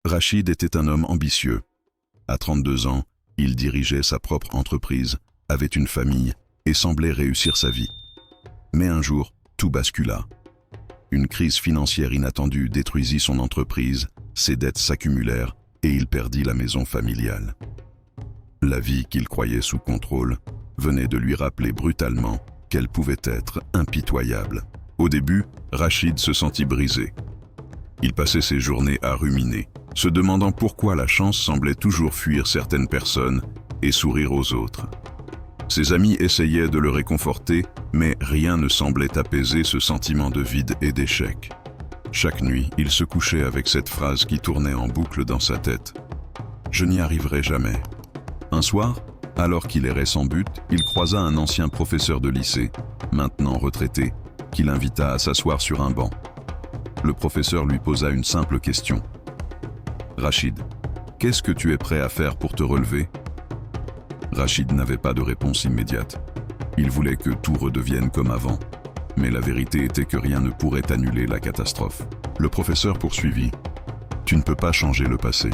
Rachid était un homme ambitieux. À 32 ans, il dirigeait sa propre entreprise, avait une famille et semblait réussir sa vie. Mais un jour, tout bascula. Une crise financière inattendue détruisit son entreprise, ses dettes s'accumulèrent et il perdit la maison familiale. La vie qu'il croyait sous contrôle venait de lui rappeler brutalement qu'elle pouvait être impitoyable. Au début, Rachid se sentit brisé. Il passait ses journées à ruminer, se demandant pourquoi la chance semblait toujours fuir certaines personnes et sourire aux autres. Ses amis essayaient de le réconforter, mais rien ne semblait apaiser ce sentiment de vide et d'échec. Chaque nuit, il se couchait avec cette phrase qui tournait en boucle dans sa tête. « Je n'y arriverai jamais ». Un soir, alors qu'il errait sans but, il croisa un ancien professeur de lycée, maintenant retraité, qui l'invita à s'asseoir sur un banc. Le professeur lui posa une simple question. « Rachid, qu'est-ce que tu es prêt à faire pour te relever ?» Rachid n'avait pas de réponse immédiate. Il voulait que tout redevienne comme avant. Mais la vérité était que rien ne pourrait annuler la catastrophe. Le professeur poursuivit. « Tu ne peux pas changer le passé,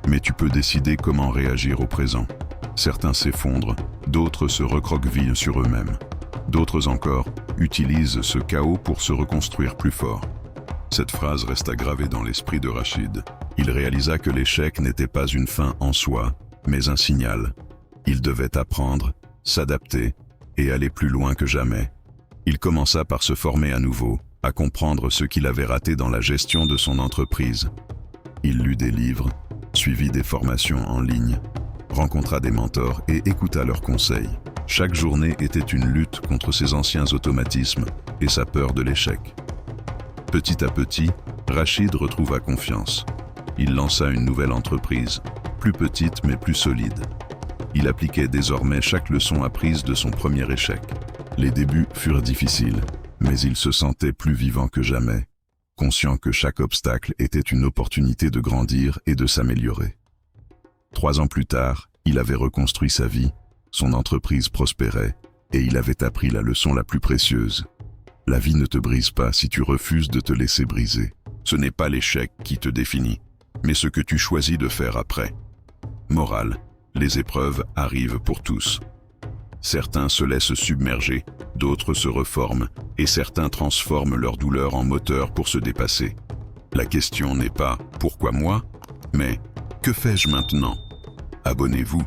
mais tu peux décider comment réagir au présent. Certains s'effondrent, d'autres se recroquevillent sur eux-mêmes. D'autres encore utilisent ce chaos pour se reconstruire plus fort. » Cette phrase resta gravée dans l'esprit de Rachid. Il réalisa que l'échec n'était pas une fin en soi, mais un signal. Il devait apprendre, s'adapter et aller plus loin que jamais. Il commença par se former à nouveau, à comprendre ce qu'il avait raté dans la gestion de son entreprise. Il lut des livres, suivit des formations en ligne, rencontra des mentors et écouta leurs conseils. Chaque journée était une lutte contre ses anciens automatismes et sa peur de l'échec. Petit à petit, Rachid retrouva confiance. Il lança une nouvelle entreprise, plus petite mais plus solide. Il appliquait désormais chaque leçon apprise de son premier échec. Les débuts furent difficiles, mais il se sentait plus vivant que jamais, conscient que chaque obstacle était une opportunité de grandir et de s'améliorer. 3 ans plus tard, il avait reconstruit sa vie, son entreprise prospérait, et il avait appris la leçon la plus précieuse. La vie ne te brise pas si tu refuses de te laisser briser. Ce n'est pas l'échec qui te définit, mais ce que tu choisis de faire après. Morale, les épreuves arrivent pour tous. Certains se laissent submerger, d'autres se reforment, et certains transforment leur douleur en moteur pour se dépasser. La question n'est pas « pourquoi moi ?», mais « que fais-je maintenant ?» Abonnez-vous.